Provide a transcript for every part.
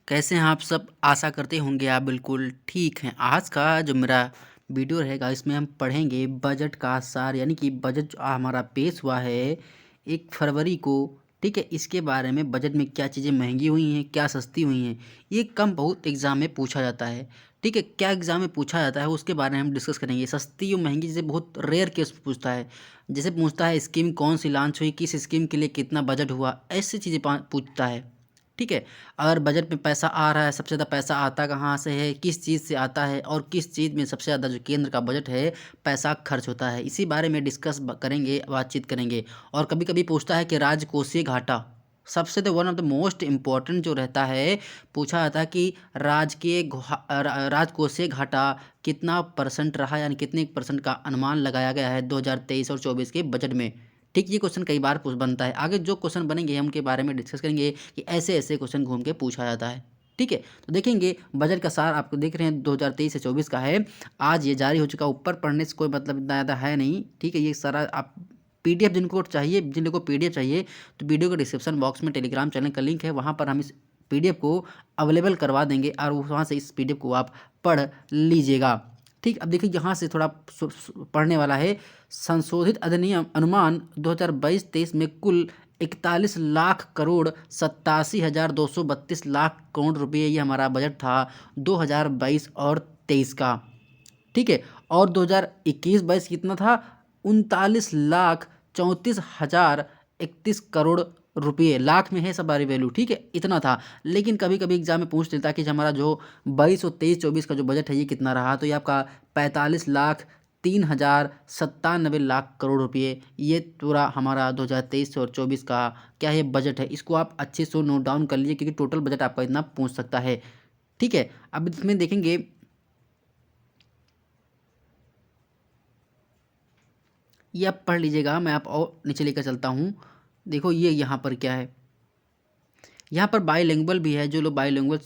कैसे हैं आप सब? आशा करते होंगे आप बिल्कुल ठीक हैं। आज का जो मेरा वीडियो रहेगा इसमें हम पढ़ेंगे बजट का सार, यानी कि बजट जो हमारा पेश हुआ है 1 फरवरी को। ठीक है, इसके बारे में बजट में क्या चीज़ें महंगी हुई हैं, क्या सस्ती हुई हैं, ये कम बहुत एग्ज़ाम में पूछा जाता है। ठीक है, क्या एग्ज़ाम में पूछा जाता है उसके बारे में हम डिस्कस करेंगे। सस्ती और महंगी जैसे बहुत रेयर केस पूछता है, जैसे पूछता है स्कीम कौन सी लॉन्च हुई, किस स्कीम के लिए कितना बजट हुआ, ऐसी चीज़ें पूछता है। ठीक है, अगर बजट में पैसा आ रहा है, सबसे ज़्यादा पैसा आता कहाँ से है, किस चीज़ से आता है और किस चीज़ में सबसे ज़्यादा जो केंद्र का बजट है पैसा खर्च होता है, इसी बारे में डिस्कस करेंगे, बातचीत करेंगे। और कभी कभी पूछता है कि राजकोषीय घाटा, सबसे तो one of the most important जो रहता है, पूछा जाता है कि राजकोषीय घाटा कितना परसेंट रहा, यानी कितने परसेंट का अनुमान लगाया गया है 2023 और 24 के बजट में। ठीक, ये क्वेश्चन कई बार बनता है। आगे जो क्वेश्चन बनेंगे हम उनके बारे में डिस्कस करेंगे कि ऐसे ऐसे क्वेश्चन घूम के पूछा जाता है। ठीक है, तो देखेंगे बजट का सार आपको देख रहे हैं 2023 से 24 का है। आज ये जारी हो चुका, ऊपर पढ़ने से कोई मतलब इतना ज़्यादा है नहीं। ठीक है, ये सारा आप पीडीएफ जिनको चाहिए, जिन लोगों को पीडीएफ चाहिए तो वीडियो के डिस्क्रिप्शन बॉक्स में टेलीग्राम चैनल का लिंक है, वहाँ पर हम इस पीडीएफ को अवेलेबल करवा देंगे और वहाँ से इस पीडीएफ को आप पढ़ लीजिएगा। ठीक, अब देखिए यहाँ से थोड़ा पढ़ने वाला है। संशोधित अधिनियम अनुमान 2022-23 में कुल 41 लाख करोड़ 87,232 लाख करोड़ रुपये, ये हमारा बजट था 2022 और 23 का। ठीक है, और 2021-22 कितना था? 39,34,031 करोड़ रुपये। लाख में है सब बारी वैल्यू। ठीक है, इतना था। लेकिन कभी कभी एग्जाम में पूछ लेता कि हमारा जो 22 और 23-24 का जो बजट है ये कितना रहा, तो ये आपका 45,03,97 करोड़ रुपये, ये पूरा हमारा 2023 और 24 का क्या है बजट है। इसको आप अच्छे से नोट डाउन कर लीजिए क्योंकि टोटल बजट आपका इतना पूछ सकता है। ठीक है, अब इसमें देखेंगे, ये आप पढ़ लीजिएगा, मैं आप और नीचे लेकर चलता हूँ। देखो ये यहाँ पर क्या है, यहाँ पर बाईलिंगुअल भी है। जो लोग बाईलिंगुअल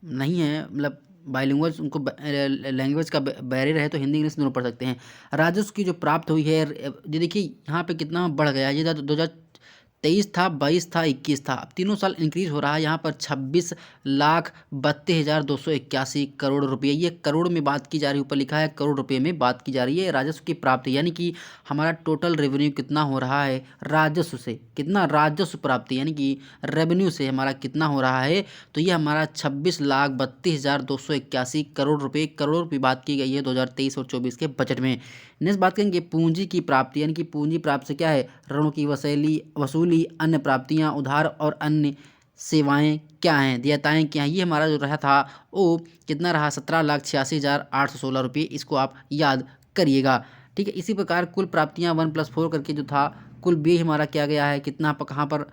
नहीं है, मतलब बाईलिंगुअल उनको लैंग्वेज का बैरियर है, तो हिंदी इंग्लिश दोनों पढ़ सकते हैं। राजस्व की जो प्राप्त हुई है, ये देखिए यहाँ पे कितना बढ़ गया। ये 2023 था, 22 था, 21 था, अब तीनों साल इंक्रीज हो रहा है। यहाँ पर 26,32,281 करोड़ रुपये, ये करोड़ में बात की जा रही है, ऊपर लिखा है करोड़ रुपये में बात की जा रही है। राजस्व की प्राप्ति यानी कि हमारा टोटल रेवेन्यू कितना हो रहा है राजस्व से, कितना राजस्व प्राप्ति यानी कि रेवेन्यू से हमारा कितना हो रहा है, तो ये हमारा 26,32,281 करोड़ रुपये, करोड़ की बात की गई है 2023 और 24 के बजट में। नेक्स्ट बात करेंगे पूंजी की प्राप्ति, यानी कि पूंजी प्राप्ति से क्या है, ऋणों की वसूली, अन्य प्राप्तियां, उधार और अन्य सेवाएं क्या हैं, देयताएं क्या हैं। ये हमारा जो रहा था वो कितना रहा, 17,86,816 रुपये। इसको आप याद करिएगा। ठीक है, इसी प्रकार कुल प्राप्तियां 1+4 करके जो था, कुल व्यय हमारा क्या गया है, कितना कहाँ पर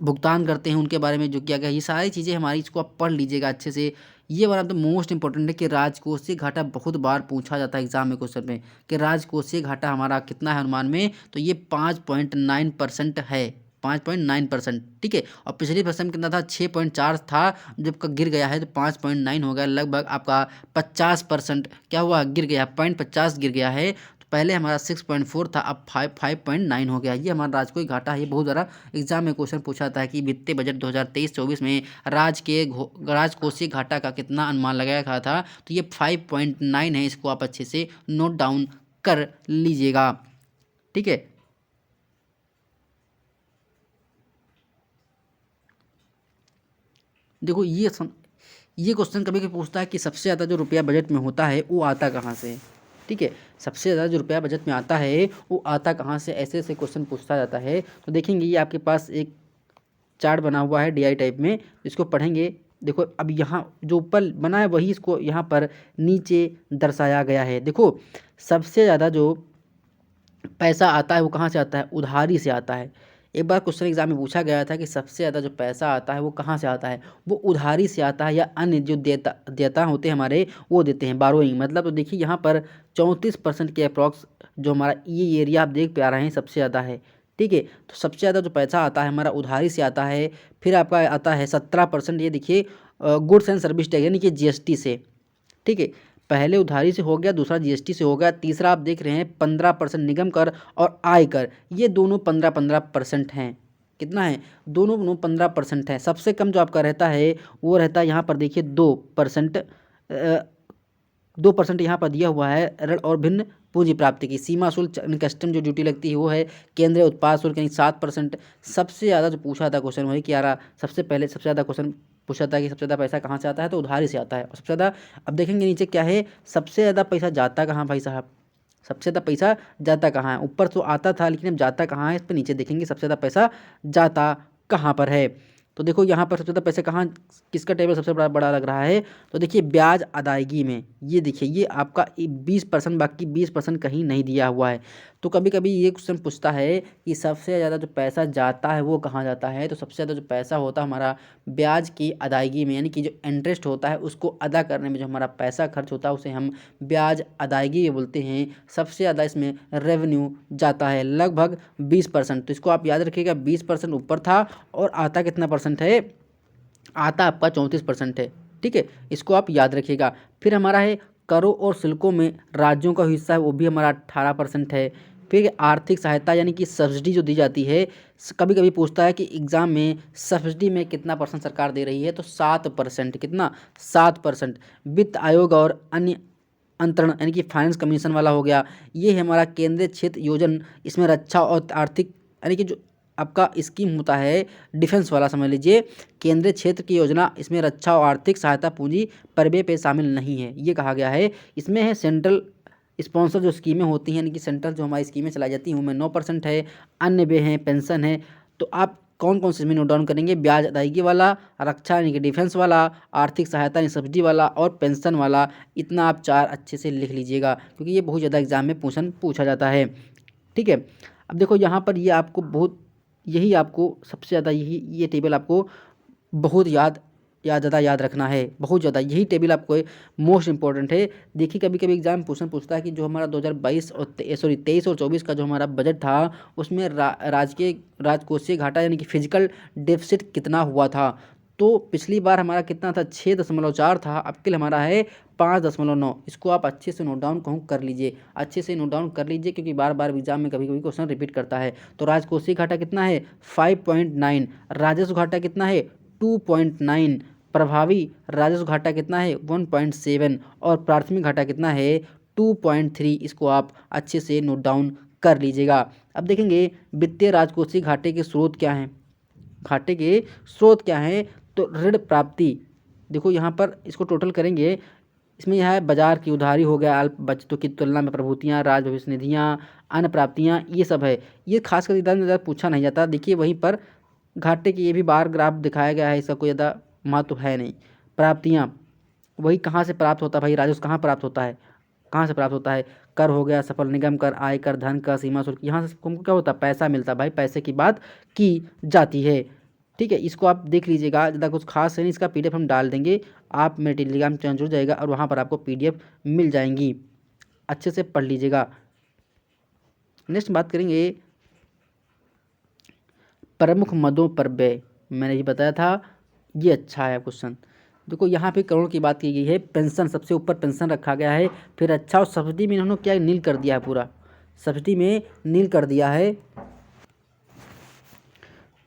भुगतान करते हैं उनके बारे में जो किया गया, ये सारी चीज़ें हमारी, इसको आप पढ़ लीजिएगा अच्छे से। ये one of the most important है कि राजकोषीय घाटा बहुत बार पूछा जाता है एग्जाम में क्वेश्चन में कि राजकोषीय घाटा हमारा कितना है अनुमान में, तो ये 5.9% है, 5.9%। ठीक है, और पिछली फसल में कितना था, 6.4 था, जब का गिर गया है तो 5.9 हो गया, लगभग आपका 50% क्या हुआ, गिर गया, 0.50 गिर गया है। पहले हमारा 6.4 था, अब 5.9 हो गया। ये हमारा राजकोषीय घाटा है। ये बहुत ज़्यादा एग्जाम में क्वेश्चन पूछा जाता है कि वित्तीय बजट 2023-24 में राजकोषीय घाटा का कितना अनुमान लगाया गया था, तो ये 5.9 है। इसको आप अच्छे से नोट डाउन कर लीजिएगा। ठीक है, देखो ये क्वेश्चन कभी कभी पूछता है कि सबसे ज़्यादा जो रुपया बजट में होता है वो आता कहाँ से है। ठीक है, सबसे ज़्यादा जो रुपया बजट में आता है वो आता कहाँ से, ऐसे ऐसे क्वेश्चन पूछता जाता है। तो देखेंगे ये आपके पास एक चार्ट बना हुआ है डीआई टाइप में, इसको पढ़ेंगे। देखो अब यहाँ जो ऊपर बना है वही इसको यहाँ पर नीचे दर्शाया गया है। देखो सबसे ज़्यादा जो पैसा आता है वो कहाँ से आता है, उधारी से आता है। एक बार क्वेश्चन एग्जाम में पूछा गया था कि सबसे ज़्यादा जो पैसा आता है वो कहाँ से आता है, वो उधारी से आता है या अन्य जो देता होते हैं हमारे वो देते हैं, बारोइंग मतलब। तो देखिए यहाँ पर 34% के अप्रॉक्स जो हमारा ये एरिया आप देख पा रहे हैं सबसे ज़्यादा है। ठीक है, तो सबसे ज़्यादा जो पैसा आता है हमारा उधारी से आता है। फिर आपका आता है 17%, ये देखिए गुड्स एंड सर्विस टैक्स यानी कि जीएसटी से। ठीक है, पहले उधारी से हो गया, दूसरा जीएसटी से हो गया, तीसरा आप देख रहे हैं 15% निगम कर और आय कर, ये दोनों 15-15% हैं। कितना है, दोनों दोनों 15% है। सबसे कम जो आपका रहता है वो रहता है यहाँ पर देखिए 2%, 2% यहाँ पर दिया हुआ है ऋण और भिन्न पूंजी प्राप्ति की। सीमा शुल्क कस्टम जो ड्यूटी लगती है वो है केंद्रीय उत्पाद शुल्क यानी 7%। सबसे ज़्यादा जो पूछा था क्वेश्चन वही कि यार सबसे पहले सबसे ज़्यादा क्वेश्चन पूछा था कि सबसे ज़्यादा पैसा कहाँ से आता है, तो उधारी से आता है। और सबसे ज़्यादा अब देखेंगे नीचे क्या है, सबसे ज़्यादा पैसा जाता कहाँ भाई साहब, सबसे ज़्यादा पैसा जाता कहाँ है। ऊपर तो आता था लेकिन अब जाता कहाँ है, इस पर नीचे देखेंगे सबसे ज़्यादा पैसा जाता कहाँ पर है। तो देखो यहाँ पर सबसे ज़्यादा पैसे कहाँ, किसका टेबल सबसे बड़ा बड़ा लग रहा है, तो देखिए ब्याज अदायगी में। ये देखिए ये आपका 20%, बाकी 20% कहीं नहीं दिया हुआ है। तो कभी कभी ये क्वेश्चन पूछता है कि सबसे ज़्यादा जो पैसा जाता है वो कहाँ जाता है, तो सबसे ज़्यादा जो पैसा होता है हमारा ब्याज की अदायगी में, यानी कि जो इंटरेस्ट होता है उसको अदा करने में जो हमारा पैसा खर्च होता है उसे हम ब्याज अदायगी बोलते हैं। सबसे ज़्यादा इसमें रेवेन्यू जाता है लगभग 20%। तो इसको आप याद रखिएगा, 20% ऊपर था और आता कितना परसेंट है, आता आपका 34% है। ठीक है, इसको आप याद रखिएगा। फिर हमारा है करों और शुल्कों में राज्यों का हिस्सा है वो भी हमारा 18% है। फिर आर्थिक सहायता यानी कि सब्सिडी जो दी जाती है, कभी कभी पूछता है कि एग्ज़ाम में सब्सिडी में कितना परसेंट सरकार दे रही है, तो 7%। कितना, 7%। वित्त आयोग और अन्य अंतरण यानी कि फाइनेंस कमीशन वाला हो गया, ये है हमारा केंद्रीय क्षेत्र योजना। इसमें रक्षा और आर्थिक यानी कि जो आपका स्कीम होता है डिफेंस वाला, समझ लीजिए केंद्रीय क्षेत्र की योजना, इसमें रक्षा और आर्थिक सहायता पूंजी परबे पे शामिल नहीं है, ये कहा गया है। इसमें है सेंट्रल स्पॉन्सर जो स्कीमें होती हैं यानी कि सेंट्रल जो हमारी स्कीमें चलाई जाती हैं उनमें 9% है। अन्य वे हैं पेंशन है। तो आप कौन कौन से इसमें नोट डाउन करेंगे, ब्याज अदायगी वाला, रक्षा यानी कि डिफेंस वाला, आर्थिक सहायता यानी सब्सिडी वाला और पेंशन वाला। इतना आप 4 अच्छे से लिख लीजिएगा क्योंकि ये बहुत ज़्यादा एग्जाम में पूछा जाता है। ठीक है, अब देखो यहाँ पर ये आपको बहुत, यही आपको सबसे ज़्यादा ये टेबल आपको बहुत ज़्यादा याद रखना है, बहुत ज़्यादा यही टेबल आपको मोस्ट इंपॉर्टेंट है। देखिए कभी कभी एग्जाम पूछता है कि जो हमारा 2022 और 23 और 24 का जो हमारा बजट था उसमें राजकोषीय घाटा यानी कि फिजिकल डेफिसिट कितना हुआ था। तो पिछली बार हमारा कितना था, 6.4 था, अब के लिए हमारा है 5.9। इसको आप अच्छे से नोट डाउन कर लीजिए, अच्छे से नोट डाउन कर लीजिए क्योंकि बार बार एग्जाम में कभी कभी क्वेश्चन रिपीट करता है। तो राजकोषीय घाटा कितना है 5.9, राजस्व घाटा कितना है 2.9, प्रभावी राजस्व घाटा कितना है 1.7 और प्राथमिक घाटा कितना है 2.3। इसको आप अच्छे से नोट डाउन कर लीजिएगा। अब देखेंगे वित्तीय राजकोषीय घाटे के स्रोत क्या हैं, घाटे के स्रोत क्या हैं, तो ऋण प्राप्ति। देखो यहाँ पर इसको टोटल करेंगे, इसमें यह है बाजार की उधारी हो गया, अल्प बचतों की तुलना में प्रभूतियाँ, राज भविष्य निधियाँ, अन्य प्राप्तियाँ, ये सब है। ये खासकर ज़्यादा पूछा नहीं जाता। देखिए वहीं पर घाटे की ये भी बार ग्राफ दिखाया गया है, इसका कोई ज़्यादा महत्व है नहीं। प्राप्तियाँ वही कहाँ से प्राप्त होता है भाई, राजस्व कहाँ प्राप्त होता है, कहाँ से प्राप्त होता है, कर हो गया, सफल निगम कर, आय कर, धन कर, सीमा शुल्क, यहाँ से हमको क्या होता है, पैसा मिलता है भाई, पैसे की बात की जाती है। ठीक है, इसको आप देख लीजिएगा, ज़्यादा कुछ खास है नहीं। इसका पीडीएफ हम डाल देंगे, आप मेरे टेलीग्राम चैनल जुड़ जाएगा और वहाँ पर आपको पीडीएफ मिल जाएंगी, अच्छे से पढ़ लीजिएगा। नेक्स्ट बात करेंगे प्रमुख मदों पर व्यय। मैंने ये बताया था, ये अच्छा है क्वेश्चन। देखो यहाँ पे करोड़ की बात की गई है, पेंशन सबसे ऊपर पेंशन रखा गया है। फिर अच्छा, और सब्सिडी में इन्होंने क्या नील कर दिया है, पूरा सब्सिडी में नील कर दिया है।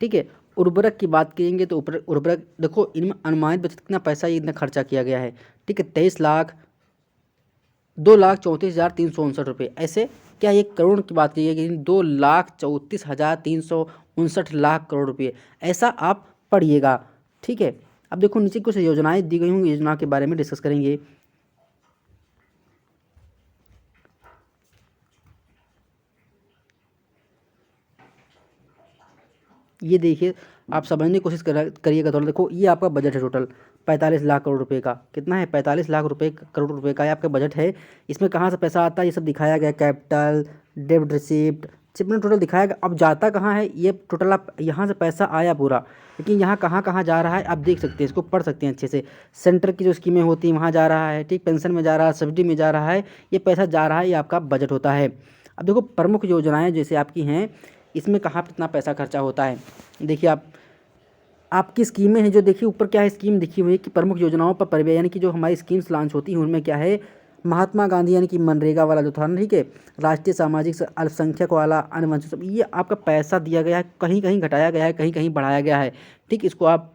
ठीक है, उर्वरक की बात करेंगे तो उर्वरक देखो इनमें अनुमानित बचत कितना पैसा इतना खर्चा किया गया है। ठीक है, 2,34,359 रुपये। ऐसे क्या ये करोड़ की बात की गई, 2,34,359 करोड़ रुपये, ऐसा आप पढ़िएगा। ठीक है, अब देखो नीचे कुछ योजनाएं दी गई होंगी, योजना के बारे में डिस्कस करेंगे। ये देखिए आप समझने की कोशिश करिएगा थोड़ा। देखो ये आपका बजट है टोटल 45 लाख करोड़ रुपए का। कितना है, 45 लाख करोड़ रुपए का ये आपका बजट है। इसमें कहाँ से पैसा आता है ये सब दिखाया गया, कैपिटल, डेब्ट रिसिप्ट, चिपना टोटल दिखाया गया। अब जाता कहाँ है ये टोटल, आप यहाँ से पैसा आया पूरा, लेकिन यहाँ कहाँ कहाँ जा रहा है आप देख सकते हैं, इसको पढ़ सकते हैं अच्छे से। सेंटर की जो स्कीमें होती हैं वहाँ जा रहा है, ठीक, पेंशन में जा रहा है, सब्सिडी में जा रहा है, ये पैसा जा रहा है, ये आपका बजट होता है। अब देखो प्रमुख योजनाएं जैसे आपकी हैं, इसमें कहाँ कितना पैसा खर्चा होता है। देखिए आपकी स्कीमें हैं जो, देखिए ऊपर क्या है स्कीम लिखी हुई है कि प्रमुख योजनाओं पर परिव्यय, यानी कि जो हमारी स्कीम्स लॉन्च होती हैं उनमें क्या है महात्मा गांधी यानी कि मनरेगा वाला जो था ना, ठीक है, राष्ट्रीय सामाजिक अल्पसंख्यक वाला, अनुवंशिक सब, ये आपका पैसा दिया गया है, कहीं कहीं घटाया गया है, कहीं कहीं बढ़ाया गया है, ठीक, इसको आप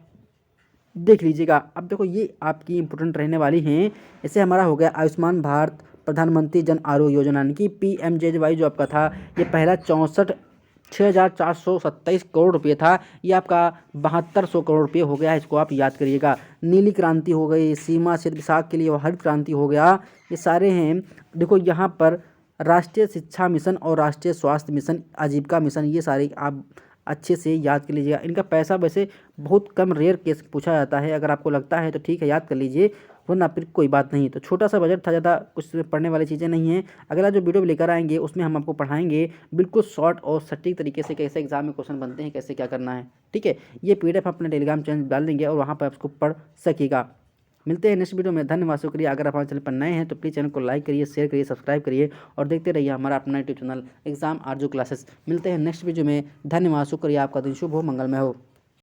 देख लीजिएगा। अब देखो ये आपकी इंपॉर्टेंट रहने वाली हैं। इससे हमारा हो गया आयुष्मान भारत प्रधानमंत्री जन आरोग्य योजना यानी कि PMJY जो आपका था, ये पहला 64,427 करोड़ रुपये था, ये आपका 7200 करोड़ रुपये हो गया है, इसको आप याद करिएगा। नीली क्रांति हो गई, सीमा क्षेत्र साख के लिए हरित क्रांति हो गया, ये सारे हैं। देखो यहाँ पर राष्ट्रीय शिक्षा मिशन और राष्ट्रीय स्वास्थ्य मिशन, आजीविका मिशन, ये सारे आप अच्छे से याद कर लीजिएगा। इनका पैसा वैसे बहुत कम, रेयर केस पूछा जाता है, अगर आपको लगता है तो ठीक है याद कर लीजिए, वरना फिर कोई बात नहीं। तो छोटा सा बजट था, ज़्यादा कुछ पढ़ने वाली चीज़ें नहीं हैं। अगला जो वीडियो लेकर आएंगे उसमें हम आपको पढ़ाएंगे बिल्कुल शॉर्ट और सटीक तरीके से कैसे एग्जाम में क्वेश्चन बनते हैं, कैसे क्या करना है, ठीक है। ये PDF अपने टेलीग्राम चैनल डाल देंगे और वहाँ पर आप उसको पढ़ सकेगा। मिलते हैं नेक्स्ट वीडियो में, धन्यवाद, शुक्रिया। अगर आप हमारे चैनल पर नए हैं तो प्लीज़ चैनल को लाइक करिए, शेयर करिए, सब्सक्राइब करिए और देखते रहिए हमारा अपना यूट्यूब चैनल एग्जाम आरजू क्लासेस। मिलते हैं नेक्स्ट वीडियो में, धन्यवाद, शुक्रिया, आपका दिन शुभ हो, मंगलमय हो।